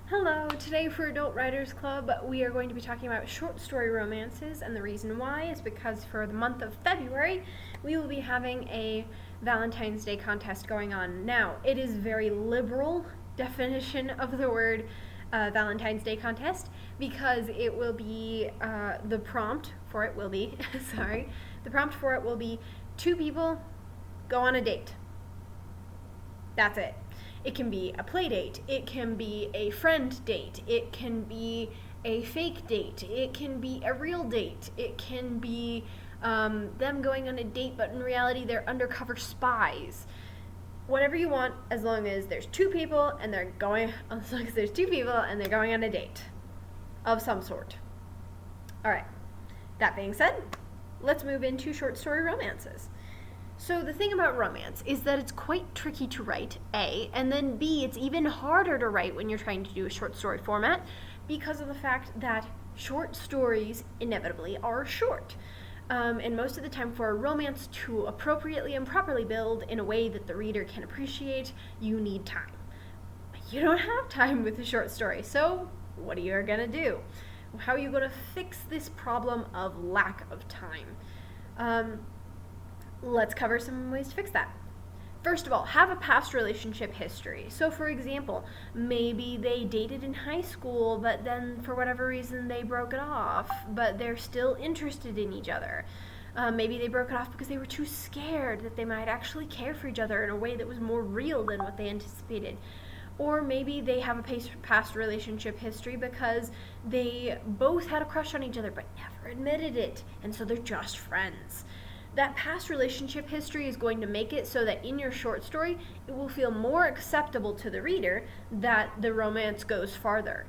Hello, today for Adult Writers Club, we are going to be talking about short story romances, and the reason why is because for the month of February, we will be having a Valentine's Day contest going on. Now, it is very liberal definition of the word Valentine's Day contest because it will be, the prompt for it will be, the prompt for it will be 2 people go on a date. That's it. It can be a play date, it can be a friend date, it can be a fake date, it can be a real date, it can be them going on a date, but in reality they're undercover spies. Whatever you want, as long as there's 2 people and they're going on a date of some sort. Alright, that being said, let's move into short story romances. So the thing about romance is that it's quite tricky to write, A, and then B, it's even harder to write when you're trying to do a short story format because of the fact that short stories inevitably are short. And most of the time for a romance to appropriately and properly build in a way that the reader can appreciate, you need time. You don't have time with a short story, so what are you gonna do? How are you gonna fix this problem of lack of time? Let's cover some ways to fix that. First of all, have a past relationship history. So for example, maybe they dated in high school, but then for whatever reason they broke it off, but they're still interested in each other. Maybe they broke it off because they were too scared that they might actually care for each other in a way that was more real than what they anticipated. Or maybe they have a past relationship history because they both had a crush on each other but never admitted it, and so they're just friends. That past relationship history is going to make it so that in your short story, it will feel more acceptable to the reader that the romance goes farther.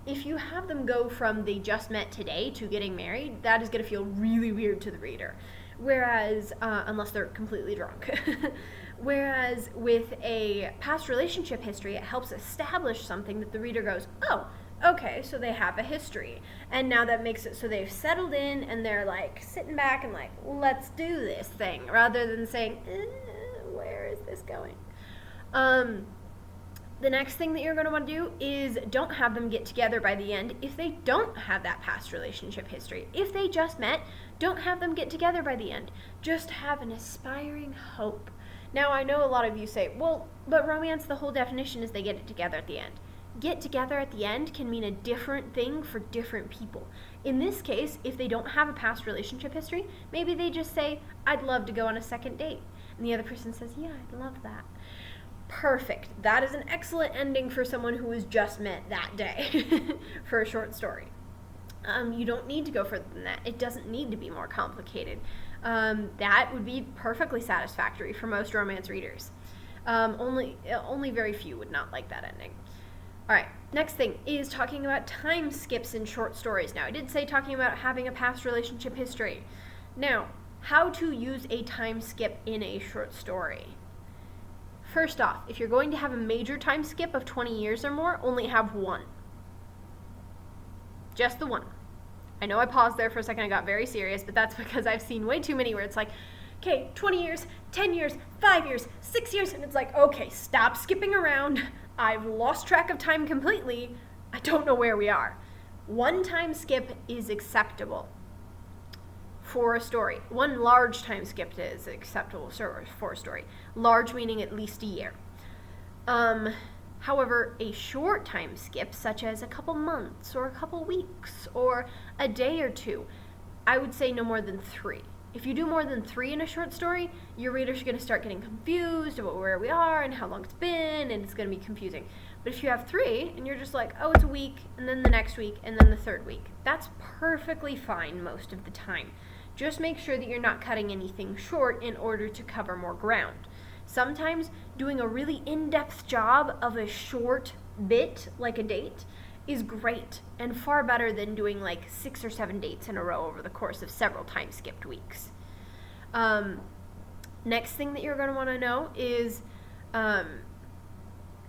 If you have them go from they just met today to getting married, that is going to feel really weird to the reader. Whereas, unless they're completely drunk. Whereas with a past relationship history, it helps establish something that the reader goes, oh, okay, so they have a history. And now that makes it so they've settled in and they're like sitting back and like, let's do this thing, rather than saying, where is this going? The next thing that you're going to want to do is don't have them get together by the end if they don't have that past relationship history. If they just met, don't have them get together by the end. Just have an aspiring hope. Now, I know a lot of you say, well, but romance, the whole definition is they get it together at the end. Get together at the end can mean a different thing for different people. In this case, if they don't have a past relationship history, maybe they just say, I'd love to go on a second date. And the other person says, yeah, I'd love that. Perfect. That is an excellent ending for someone who was just met that day for a short story. You don't need to go further than that. It doesn't need to be more complicated. That would be perfectly satisfactory for most romance readers. Only very few would not like that ending. Alright, next thing is talking about time skips in short stories. Now, I did say talking about having a past relationship history. Now, how to use a time skip in a short story. First off, if you're going to have a major time skip of 20 years or more, only have one. Just the one. I know I paused there for a second, I got very serious, but that's because I've seen way too many where it's like, okay, 20 years, 10 years, 5 years, 6 years, and it's like, okay, stop skipping around. I've lost track of time completely. I don't know where we are. One time skip is acceptable for a story. One large time skip is acceptable for a story. Large meaning at least a year. However, a short time skip, such as a couple months or a couple weeks or a day or two, I would say no more than 3. If you do more than 3 in a short story, your readers are going to start getting confused about where we are and how long it's been, and it's going to be confusing. But if you have 3, and you're just like, oh, it's a week, and then the next week, and then the third week, that's perfectly fine most of the time. Just make sure that you're not cutting anything short in order to cover more ground. Sometimes doing a really in-depth job of a short bit, like a date, is great and far better than doing like 6 or 7 dates in a row over the course of several time skipped weeks. Next thing that you're going to want to know is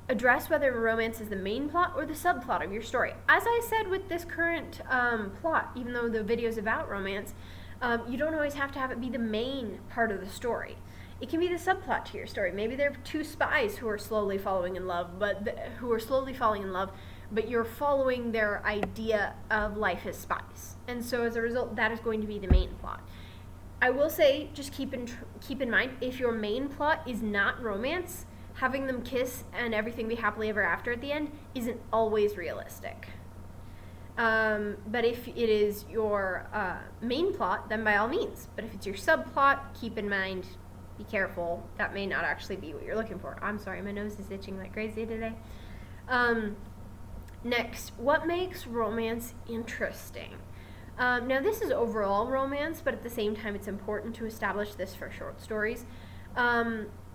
address whether romance is the main plot or the subplot of your story. As I said with this current plot, even though the video is about romance, you don't always have to have it be the main part of the story. It can be the subplot to your story. Maybe they're two spies who are slowly falling in love, but you're following their idea of life as spies. And so as a result, that is going to be the main plot. I will say, just keep in mind, if your main plot is not romance, having them kiss and everything be happily ever after at the end isn't always realistic. But if it is your main plot, then by all means. But if it's your subplot, keep in mind, be careful. That may not actually be what you're looking for. I'm sorry, my nose is itching like crazy today. Next, what makes romance interesting? Now, this is overall romance, but at the same time, it's important to establish this for short stories.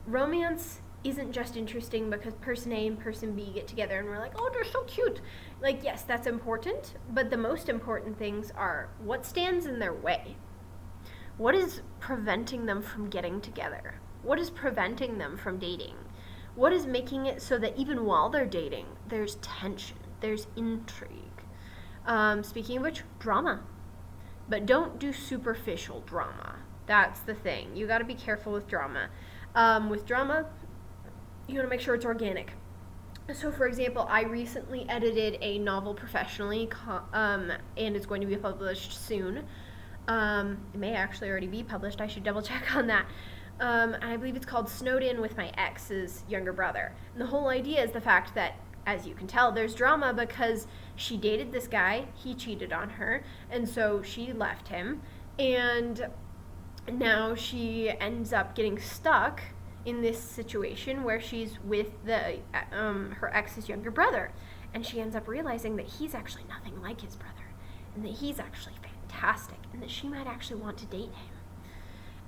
Romance isn't just interesting because person A and person B get together and we're like, oh, they're so cute. Like, yes, that's important, but the most important things are what stands in their way. What is preventing them from getting together? What is preventing them from dating? What is making it so that even while they're dating, there's tension, there's intrigue? Speaking of which, drama. But don't do superficial drama. That's the thing. You got to be careful with drama. With drama, you got to make sure it's organic. So, for example, I recently edited a novel professionally, and it's going to be published soon. It may actually already be published. I should double check on that. I believe it's called Snowed In with My Ex's Younger Brother. And the whole idea is the fact that, as you can tell, there's drama because she dated this guy, he cheated on her, and so she left him, and now she ends up getting stuck in this situation where she's with her ex's younger brother, and she ends up realizing that he's actually nothing like his brother, and that he's actually fantastic, and that she might actually want to date him.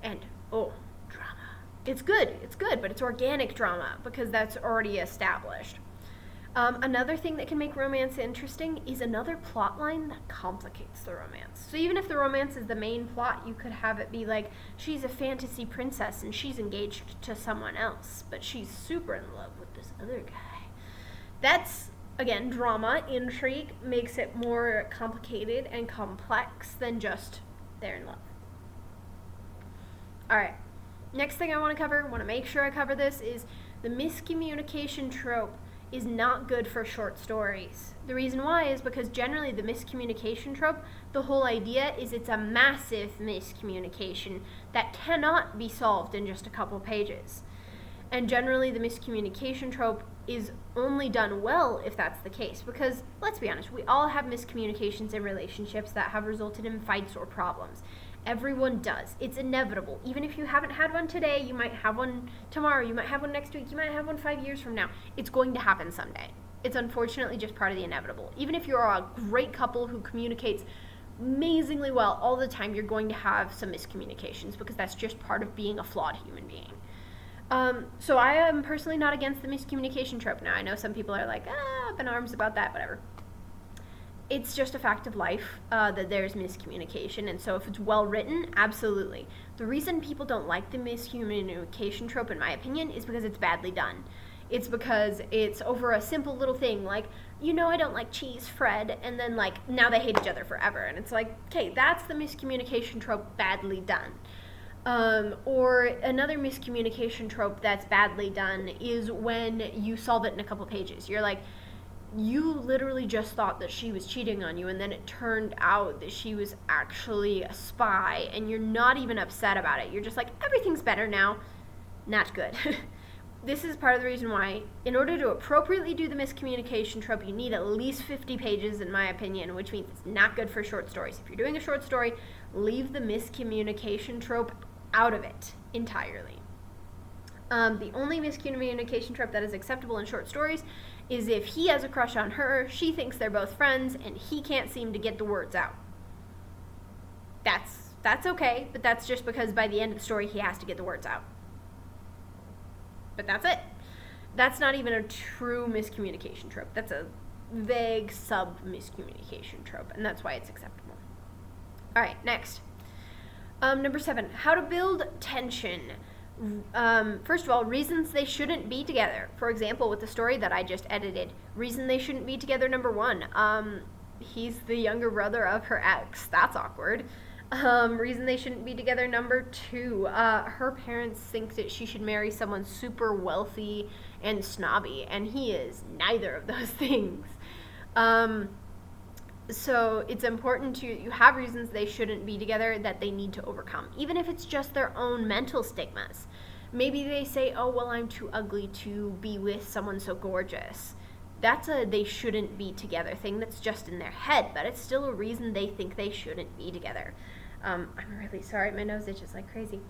And drama. It's good, but it's organic drama because that's already established. Another thing that can make romance interesting is another plot line that complicates the romance. So even if the romance is the main plot, you could have it be like, she's a fantasy princess and she's engaged to someone else, but she's super in love with this other guy. That's, again, drama, intrigue, makes it more complicated and complex than just they're in love. Alright, next thing I want to make sure I cover this, is the miscommunication trope is not good for short stories. The reason why is because generally the miscommunication trope, the whole idea is it's a massive miscommunication that cannot be solved in just a couple pages. And generally the miscommunication trope is only done well if that's the case, because let's be honest, we all have miscommunications in relationships that have resulted in fights or problems. Everyone does. It's inevitable. Even if you haven't had one today, you might have one tomorrow, you might have one next week, you might have one 5 years from now. It's going to happen someday. It's unfortunately just part of the inevitable. Even if you're a great couple who communicates amazingly well all the time, you're going to have some miscommunications because that's just part of being a flawed human being. So I am personally not against the miscommunication trope. Now, I know some people are like, up in arms about that, whatever. It's just a fact of life that there's miscommunication, and so if it's well written, absolutely. The reason people don't like the miscommunication trope, in my opinion, is because it's badly done. It's because it's over a simple little thing, like, I don't like cheese, Fred, and then, now they hate each other forever, and it's like, okay, that's the miscommunication trope badly done. Or another miscommunication trope that's badly done is when you solve it in a couple pages. You're like, you literally just thought that she was cheating on you, and then it turned out that she was actually a spy, and you're not even upset about it. You're just like, everything's better now. Not good. This is part of the reason why, in order to appropriately do the miscommunication trope, you need at least 50 pages, in my opinion, which means it's not good for short stories. If you're doing a short story, leave the miscommunication trope out of it entirely. The only miscommunication trope that is acceptable in short stories is if he has a crush on her, she thinks they're both friends, and he can't seem to get the words out. That's okay, but that's just because by the end of the story he has to get the words out. But that's it. That's not even a true miscommunication trope. That's a vague sub-miscommunication trope, and that's why it's acceptable. Alright, next. Number 7, how to build tension. First of all, reasons they shouldn't be together. For example, with the story that I just edited, reason they shouldn't be together, number 1, he's the younger brother of her ex. That's awkward. Reason they shouldn't be together, number 2, her parents think that she should marry someone super wealthy and snobby, and he is neither of those things. So it's important you have reasons they shouldn't be together that they need to overcome, even if it's just their own mental stigmas. Maybe they say, oh, well, I'm too ugly to be with someone so gorgeous. That's a they shouldn't be together thing that's just in their head, but it's still a reason they think they shouldn't be together. I'm really sorry, my nose itches like crazy.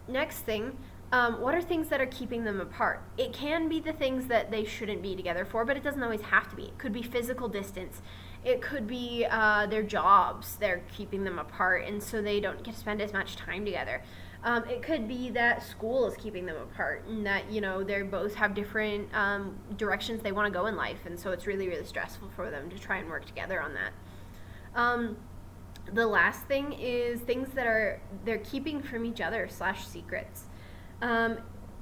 Next thing, what are things that are keeping them apart? It can be the things that they shouldn't be together for, but it doesn't always have to be. It could be physical distance. It could be their jobs. They're keeping them apart, and so they don't get to spend as much time together. It could be that school is keeping them apart, and that, they both have different directions they want to go in life, and so it's really, really stressful for them to try and work together on that. The last thing is things that they're keeping from each other / secrets.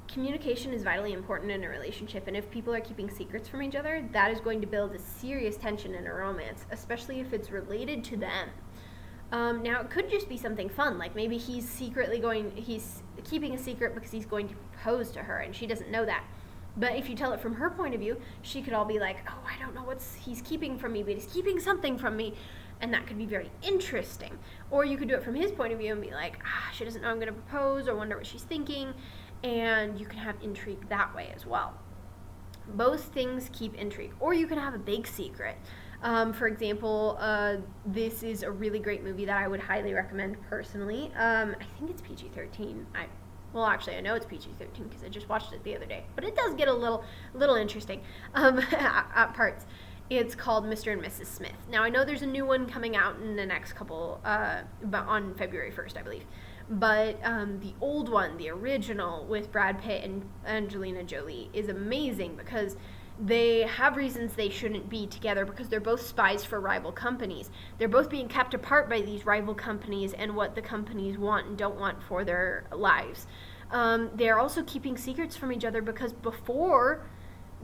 Communication is vitally important in a relationship, and if people are keeping secrets from each other, that is going to build a serious tension in a romance, especially if it's related to them. Now, it could just be something fun, like maybe he's keeping a secret because he's going to propose to her, and she doesn't know that. But if you tell it from her point of view, she could all be like, oh, I don't know what he's keeping from me, but he's keeping something from me. And that could be very interesting. Or you could do it from his point of view and be like, she doesn't know I'm going to propose, or wonder what she's thinking. And you can have intrigue that way as well. Both things keep intrigue. Or you can have a big secret. For example, this is a really great movie that I would highly recommend personally. I think it's PG-13. I know it's PG-13 because I just watched it the other day. But it does get a little interesting at parts. It's called Mr. and Mrs. Smith. Now, I know there's a new one coming out in the next couple, on February 1st, I believe. But the old one, the original, with Brad Pitt and Angelina Jolie, is amazing because they have reasons they shouldn't be together because they're both spies for rival companies. They're both being kept apart by these rival companies and what the companies want and don't want for their lives. They're also keeping secrets from each other because before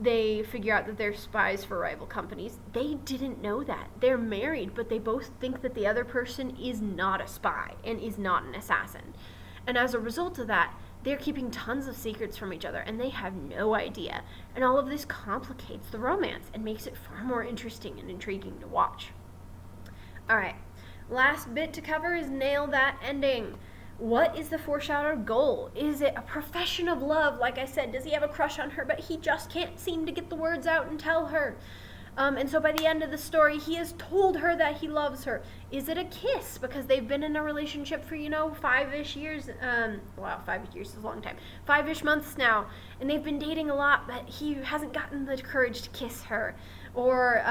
they figure out that they're spies for rival companies, they didn't know that. They're married, but they both think that the other person is not a spy and is not an assassin. And as a result of that, they're keeping tons of secrets from each other, and they have no idea. And all of this complicates the romance and makes it far more interesting and intriguing to watch. Alright, last bit to cover is nail that ending. What is the foreshadowed goal? Is it a profession of love? Like I said, does he have a crush on her, but he just can't seem to get the words out and tell her? And so by the end of the story, he has told her that he loves her. Is it a kiss? Because they've been in a relationship for, 5-ish years. 5 years is a long time. 5-ish months now. And they've been dating a lot, but he hasn't gotten the courage to kiss her. Or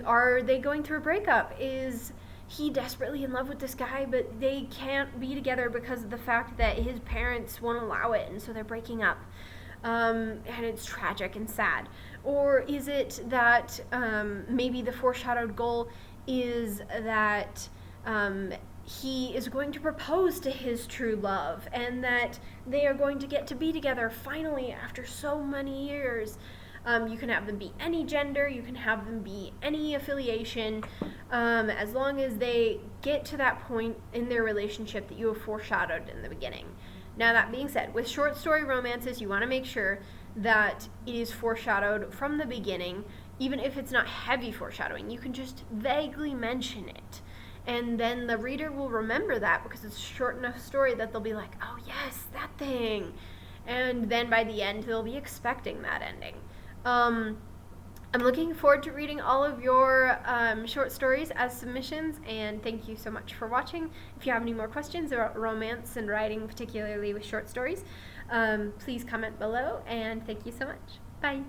are they going through a breakup? Is he desperately in love with this guy, but they can't be together because of the fact that his parents won't allow it, and so they're breaking up. And it's tragic and sad. Or is it that maybe the foreshadowed goal is that he is going to propose to his true love, and that they are going to get to be together finally after so many years. You can have them be any gender, you can have them be any affiliation, as long as they get to that point in their relationship that you have foreshadowed in the beginning. Now, that being said, with short story romances, you want to make sure that it is foreshadowed from the beginning, even if it's not heavy foreshadowing. You can just vaguely mention it, and then the reader will remember that because it's a short enough story that they'll be like, oh yes, that thing, and then by the end they'll be expecting that ending. I'm looking forward to reading all of your short stories as submissions, and thank you so much for watching. If you have any more questions about romance and writing, particularly with short stories, please comment below, and thank you so much. Bye.